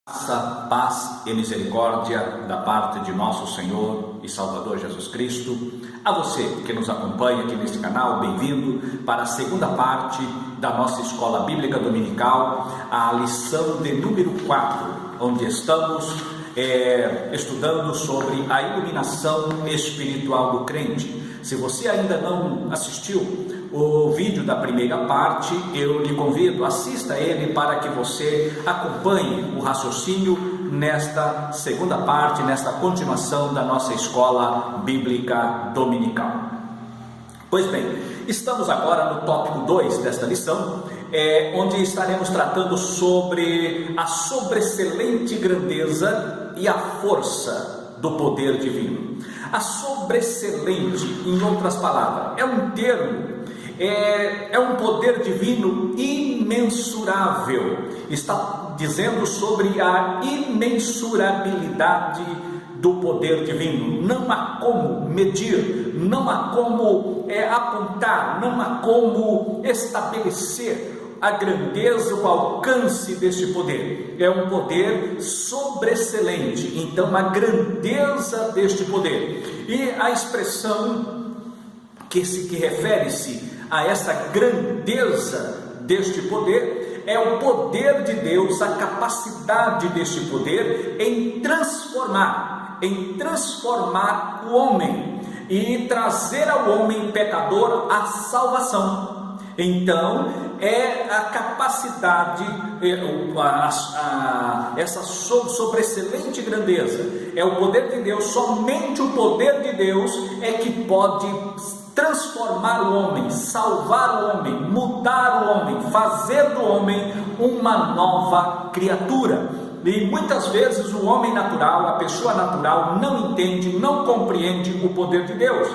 Graça, paz e misericórdia da parte de nosso Senhor e Salvador Jesus Cristo. A você que nos acompanha aqui neste canal, bem-vindo para a segunda parte da nossa escola bíblica dominical, a lição de número 4, onde estamos estudando sobre a iluminação espiritual do crente. Se você ainda não assistiu o vídeo da primeira parte, eu lhe convido, assista ele para que você acompanhe o raciocínio nesta segunda parte, nesta continuação da nossa escola bíblica dominical. Pois bem, estamos agora no tópico 2 desta lição, onde estaremos tratando sobre a sobreexcelente grandeza e a força do poder divino. A sobreexcelente, em outras palavras, é um termo, é um poder divino imensurável. Está dizendo sobre a imensurabilidade do poder divino. Não há como medir, não há como apontar, não há como estabelecer a grandeza, o alcance deste poder. É um poder sobreexcelente. Então, a grandeza deste poder. E a expressão que refere-se a essa grandeza deste poder é o poder de Deus, a capacidade deste poder em transformar o homem e trazer ao homem pecador a salvação. Então, é a capacidade, essa sobreexcelente grandeza, é o poder de Deus. Somente o poder de Deus é que pode transformar o homem, salvar o homem, mudar o homem, fazer do homem uma nova criatura. E muitas vezes o homem natural, a pessoa natural, não entende, não compreende o poder de Deus.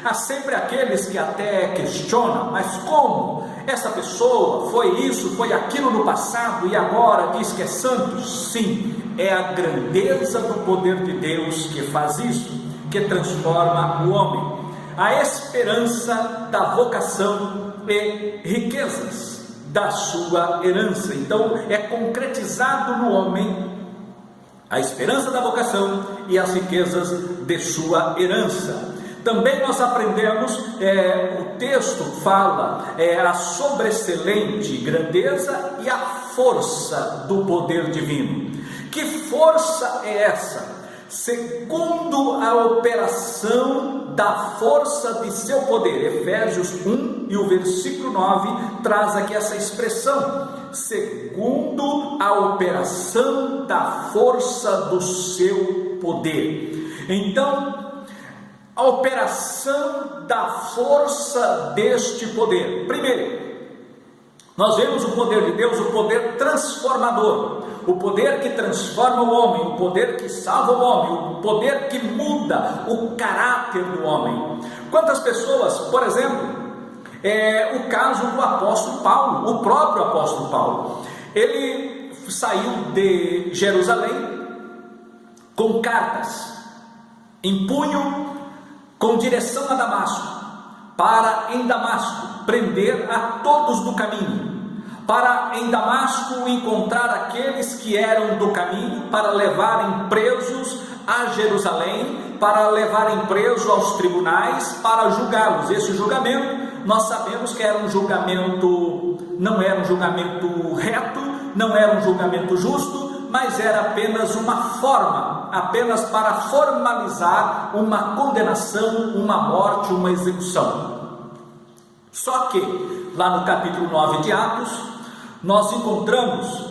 Há sempre aqueles que até questionam: mas como? Essa pessoa foi isso, foi aquilo no passado e agora diz que é santo? Sim, é a grandeza do poder de Deus que faz isso, que transforma o homem. A esperança da vocação e riquezas da sua herança. Então é concretizado no homem a esperança da vocação e as riquezas de sua herança. Também nós aprendemos, o texto fala a sobreexcelente grandeza e a força do poder divino. Que força é essa? Segundo a operação da força de seu poder. Efésios 1 e o versículo 9 traz aqui essa expressão: segundo a operação da força do seu poder. Então, a operação da força deste poder. Primeiro, nós vemos o poder de Deus, o poder transformador, o poder que transforma o homem, o poder que salva o homem, o poder que muda o caráter do homem. Quantas pessoas, por exemplo, o caso do apóstolo Paulo, o próprio apóstolo Paulo, ele saiu de Jerusalém com cartas em punho, com direção a Damasco, para em Damasco prender a todos do caminho, para em Damasco encontrar aqueles que eram do caminho, para levarem presos a Jerusalém, para levarem presos aos tribunais, para julgá-los. Esse julgamento, nós sabemos que era um julgamento, não era um julgamento reto, não era um julgamento justo, mas era apenas uma forma, apenas para formalizar uma condenação, uma morte, uma execução. Só que, lá no capítulo 9 de Atos, nós encontramos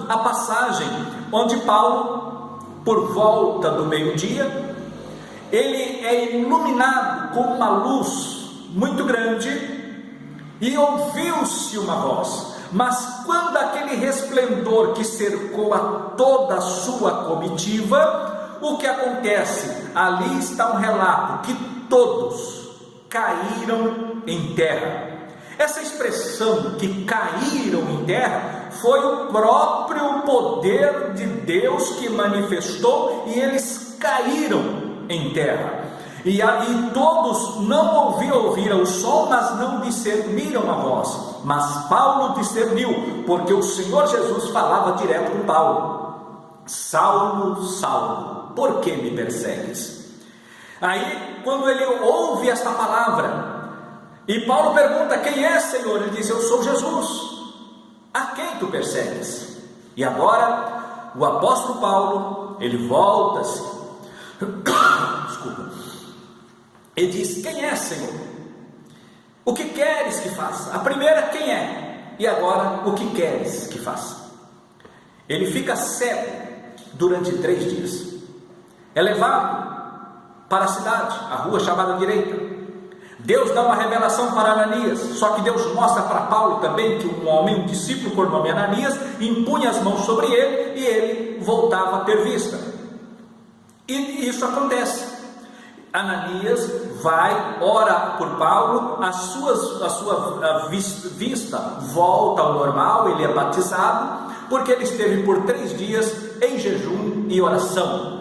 a passagem onde Paulo, por volta do meio-dia, ele é iluminado com uma luz muito grande e ouviu-se uma voz. Mas quando aquele resplendor que cercou a toda a sua comitiva, o que acontece? Ali está um relato que todos caíram em terra. Essa expressão que caíram em terra foi o próprio poder de Deus que manifestou e eles caíram em terra. E todos não ouviram o som, mas não discerniram a voz. Mas Paulo discerniu, porque o Senhor Jesus falava direto com Paulo: Saulo, Saulo, por que me persegues? Aí, quando ele ouve esta palavra, e Paulo pergunta: quem é, Senhor? Ele diz: eu sou Jesus, a quem tu persegues? E agora, o apóstolo Paulo, ele volta-se, desculpa, ele diz: quem é, Senhor? O que queres que faça? A primeira, quem é? E agora, o que queres que faça? Ele fica cego durante 3 dias, é levado para a cidade, a rua chamada Direita. Deus dá uma revelação para Ananias, só que Deus mostra para Paulo também que um homem, um discípulo por nome Ananias, impunha as mãos sobre ele e ele voltava a ter vista. E isso acontece. Ananias vai, ora por Paulo, a sua vista volta ao normal, ele é batizado, porque ele esteve por 3 dias em jejum e oração.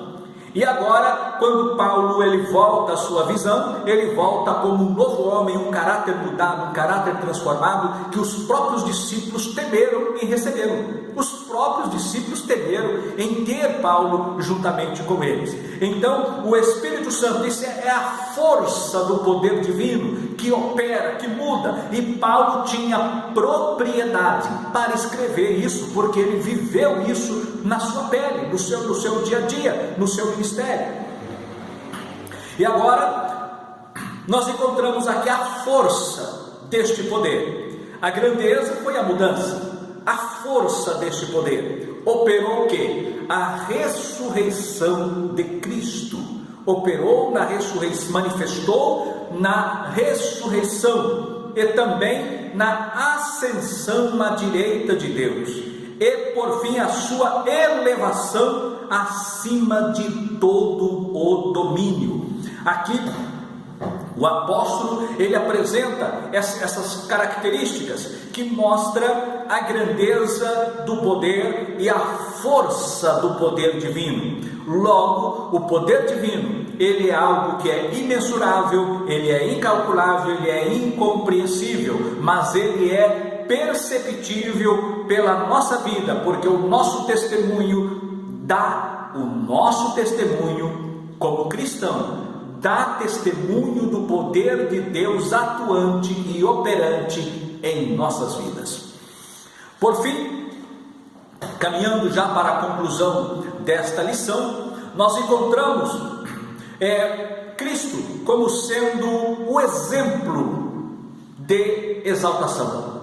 E agora, quando Paulo ele volta à sua visão, ele volta como um novo homem, um caráter mudado, um caráter transformado, que os próprios discípulos temeram em recebê-lo. Os próprios discípulos temeram em ter Paulo juntamente com eles. Então, o Espírito Santo, isso é a força do poder divino que opera, que muda. E Paulo tinha propriedade para escrever isso, porque ele viveu isso na sua pele, no seu dia a dia, no seu ministério. E agora, nós encontramos aqui a força deste poder. A grandeza foi a mudança. A força deste poder operou o quê? A ressurreição de Cristo. Operou na ressurreição, manifestou na ressurreição e também na ascensão à direita de Deus. E por fim a sua elevação acima de todo o domínio. Aqui o apóstolo ele apresenta essas características que mostra a grandeza do poder e a força do poder divino. Logo, o poder divino ele é algo que é imensurável, ele é incalculável, ele é incompreensível, mas ele é perceptível pela nossa vida, porque o nosso testemunho como cristão dá testemunho do poder de Deus atuante e operante em nossas vidas. Por fim, caminhando já para a conclusão desta lição, nós encontramos Cristo como sendo o exemplo de exaltação.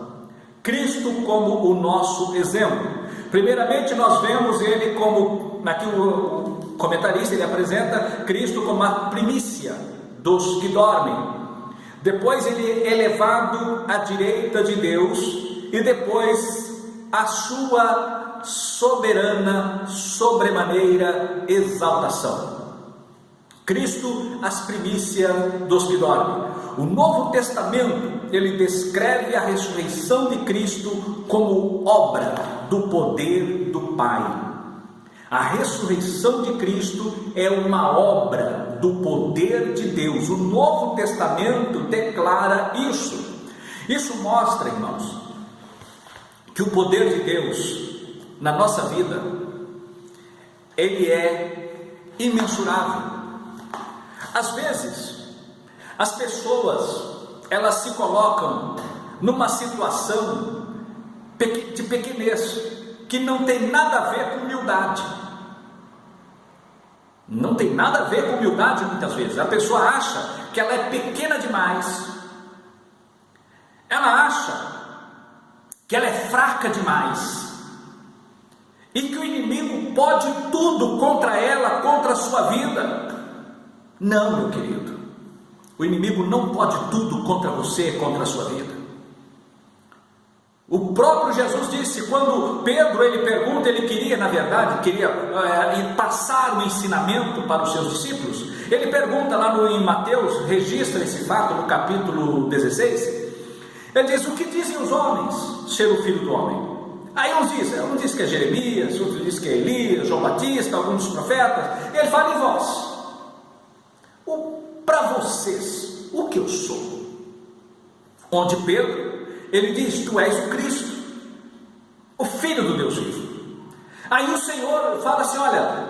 Cristo como o nosso exemplo. Primeiramente nós vemos ele como, aqui o comentarista ele apresenta Cristo como a primícia dos que dormem. Depois ele é elevado à direita de Deus e depois a sua soberana, sobremaneira exaltação. Cristo, as primícias dos que dormem. O Novo Testamento, ele descreve a ressurreição de Cristo como obra do poder do Pai. A ressurreição de Cristo é uma obra do poder de Deus. O Novo Testamento declara isso. Isso mostra, irmãos, que o poder de Deus na nossa vida, ele é imensurável. Às vezes, as pessoas, elas se colocam numa situação de pequenez, que não tem nada a ver com humildade. Não tem nada a ver com humildade muitas vezes. A pessoa acha que ela é pequena demais. Ela acha que ela é fraca demais. E que o inimigo pode tudo contra ela, contra a sua vida. Não, meu querido. O inimigo não pode tudo contra você, contra a sua vida. O próprio Jesus disse, quando Pedro ele pergunta, ele queria passar o ensinamento para os seus discípulos. Ele pergunta lá em Mateus, registra esse fato no capítulo 16. Ele diz: o que dizem os homens ser o filho do homem? Aí uns dizem que é Jeremias, outros dizem que é Elias, João Batista, alguns dos profetas. E ele fala: em vós. para vocês, o que eu sou? Onde Pedro, ele diz: tu és o Cristo, o Filho do Deus vivo. Aí o Senhor fala assim: olha,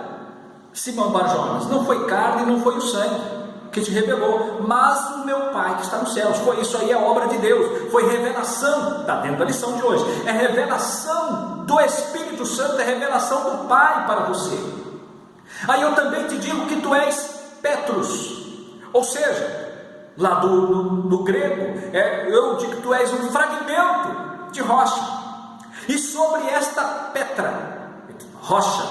Simão Barjonas, não foi carne, não foi o sangue que te revelou, mas o meu Pai que está nos céus. Foi isso aí, é obra de Deus, foi revelação, está dentro da lição de hoje, é revelação do Espírito Santo, é revelação do Pai para você. Aí eu também te digo que tu és Petrus, ou seja, lá do grego, eu digo que tu és um fragmento de rocha, e sobre esta pedra, rocha,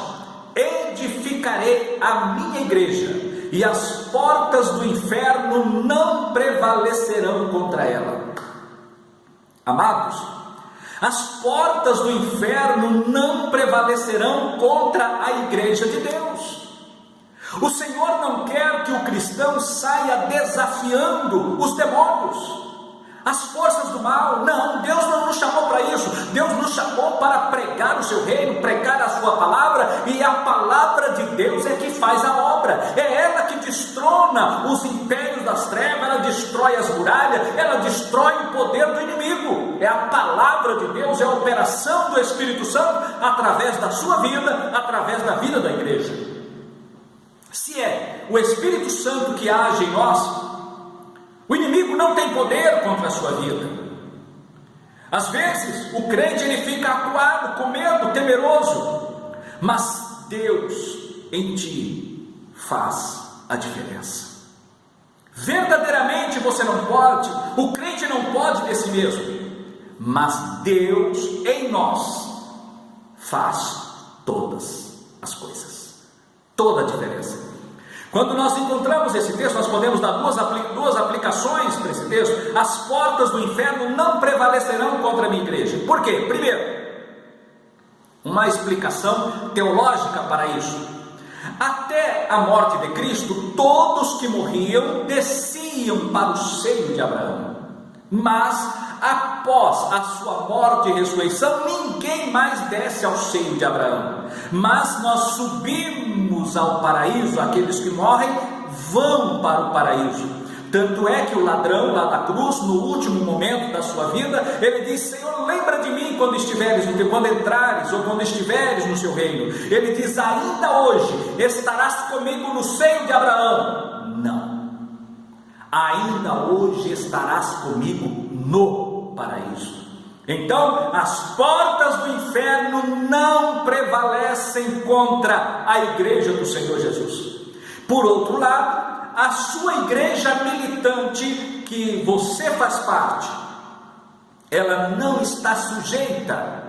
edificarei a minha igreja, e as portas do inferno não prevalecerão contra ela. Amados, as portas do inferno não prevalecerão contra a igreja de Deus. O Senhor não quer que o cristão saia desafiando os demônios, as forças do mal. Não, Deus não nos chamou para isso. Deus nos chamou para pregar o seu reino, pregar a sua palavra, e a palavra de Deus é que faz a obra, é ela que destrona os impérios das trevas, ela destrói as muralhas, ela destrói o poder do inimigo. É a palavra de Deus, é a operação do Espírito Santo através da sua vida, através da vida da igreja. Se é o Espírito Santo que age em nós, o inimigo não tem poder contra a sua vida. Às vezes o crente ele fica acuado, com medo, temeroso, mas Deus em ti faz a diferença. Verdadeiramente você não pode, o crente não pode de si mesmo, mas Deus em nós faz todas as coisas, toda a diferença. Quando nós encontramos esse texto, nós podemos dar duas aplicações para esse texto. As portas do inferno não prevalecerão contra a minha igreja. Por quê? Primeiro, uma explicação teológica para isso. Até a morte de Cristo, todos que morriam desciam para o seio de Abraão. Mas após a sua morte e ressurreição, ninguém mais desce ao seio de Abraão, mas nós subimos ao paraíso. Aqueles que morrem vão para o paraíso. Tanto é que o ladrão lá da cruz, no último momento da sua vida, ele diz: Senhor, lembra de mim quando entrares ou quando estiveres no seu reino. Ele diz: ainda hoje estarás comigo no seio de Abraão. Não, ainda hoje estarás comigo no paraíso. Então as portas do inferno não prevalecem contra a igreja do Senhor Jesus. Por outro lado, a sua igreja militante, que você faz parte, ela não está sujeita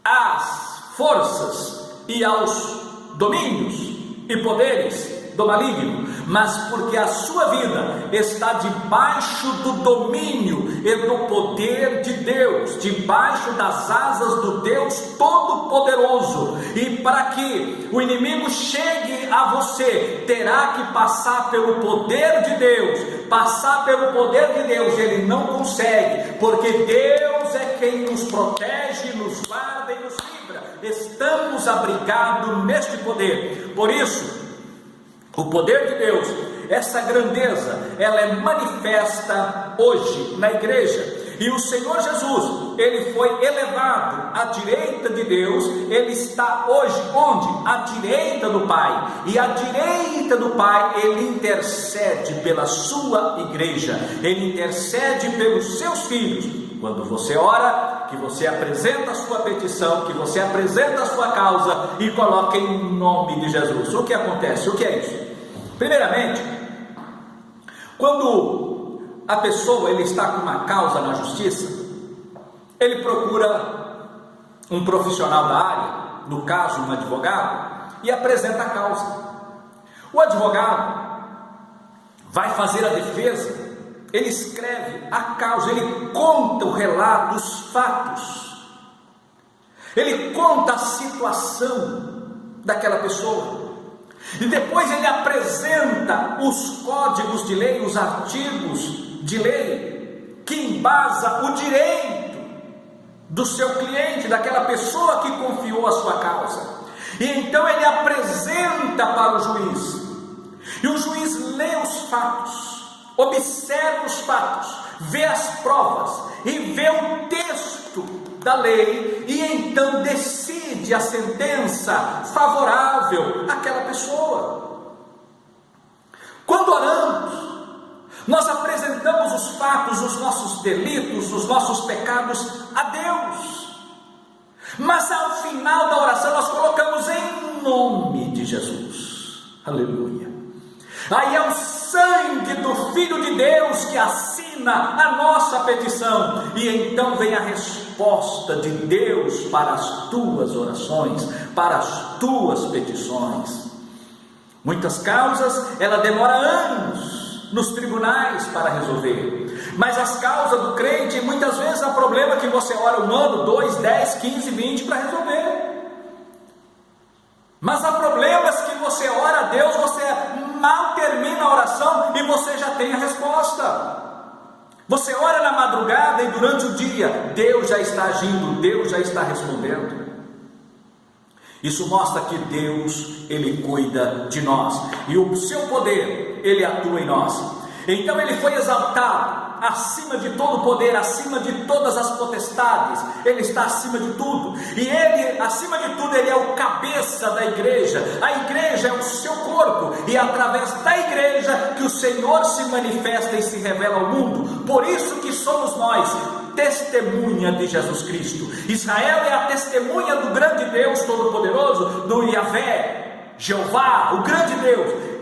às forças e aos domínios e poderes do maligno, mas porque a sua vida está debaixo do domínio e do poder de Deus, debaixo das asas do Deus Todo-Poderoso. E para que o inimigo chegue a você, terá que passar pelo poder de Deus. Passar pelo poder de Deus ele não consegue, porque Deus é quem nos protege, nos guarda e nos livra. Estamos abrigados neste poder. Por isso, o poder de Deus, essa grandeza, ela é manifesta hoje na igreja. E o Senhor Jesus, ele foi elevado à direita de Deus. Ele está hoje onde? À direita do Pai. E à direita do Pai ele intercede pela sua igreja, ele intercede pelos seus filhos. Quando você ora, que você apresenta a sua petição, que você apresenta a sua causa e coloca em nome de Jesus. O que acontece? O que é isso? Primeiramente, quando a pessoa ele está com uma causa na justiça, ele procura um profissional da área, no caso um advogado, e apresenta a causa. O advogado vai fazer a defesa, ele escreve a causa, ele conta o relato, os fatos, ele conta a situação daquela pessoa. E depois ele apresenta os códigos de lei, os artigos de lei, que embasa o direito do seu cliente, daquela pessoa que confiou a sua causa. E então ele apresenta para o juiz. E o juiz lê os fatos, observa os fatos, vê as provas e vê o texto da lei e então decide a sentença favorável àquela pessoa. Quando oramos, nós apresentamos os fatos, os nossos delitos, os nossos pecados a Deus. Mas ao final da oração nós colocamos em nome de Jesus. Aleluia. Aí é o sangue do Filho de Deus que assina a nossa petição. E então vem a resposta de Deus para as tuas orações, para as tuas petições. Muitas causas, ela demora anos nos tribunais para resolver. Mas as causas do crente, muitas vezes há problema que você ora 1 ano, 2, 10, 15, 20 para resolver. Mas há problemas que você ora a Deus, você mal termina a oração e você já tem a resposta. Você ora na madrugada e durante o dia, Deus já está agindo, Deus já está respondendo. Isso mostra que Deus, Ele cuida de nós, e o seu poder, Ele atua em nós. Então Ele foi exaltado acima de todo poder, acima de todas as potestades. Ele está acima de tudo, e Ele, acima de tudo, Ele é o cabeça da igreja. A igreja é o seu corpo, e é através da igreja que o Senhor se manifesta e se revela ao mundo. Por isso que somos nós testemunha de Jesus Cristo. Israel é a testemunha do grande Deus Todo-Poderoso, do Yahvé, Jeová, o grande Deus.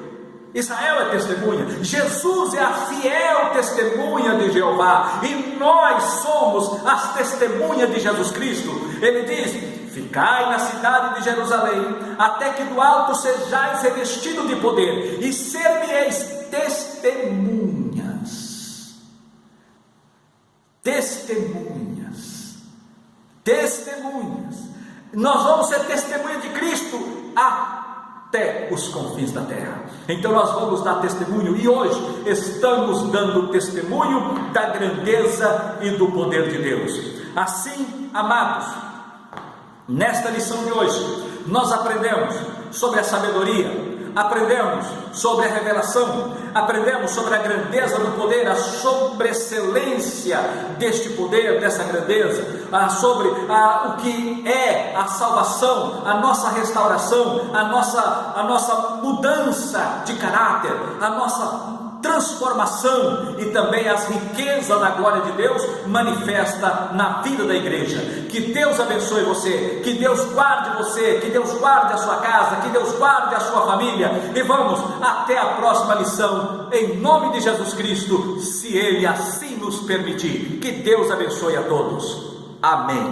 Israel é testemunha, Jesus é a fiel testemunha de Jeová, e nós somos as testemunhas de Jesus Cristo. Ele diz: ficai na cidade de Jerusalém, até que do alto sejais revestido de poder, e ser-me-eis testemunhas. Testemunhas, testemunhas. Nós vamos ser testemunha de Cristo até os confins da terra. Então nós vamos dar testemunho, e hoje estamos dando testemunho da grandeza e do poder de Deus. Assim, amados, nesta lição de hoje nós aprendemos sobre a sabedoria, aprendemos sobre a revelação, aprendemos sobre a grandeza do poder, a sobreexcelência deste poder, dessa grandeza, sobre o que é a salvação, a nossa restauração, a nossa mudança de caráter, a nossa transformação, e também as riquezas da glória de Deus manifesta na vida da igreja. Que Deus abençoe você, que Deus guarde você, que Deus guarde a sua casa, que Deus guarde a sua família, e vamos até a próxima lição, em nome de Jesus Cristo, se Ele assim nos permitir. Que Deus abençoe a todos. Amém.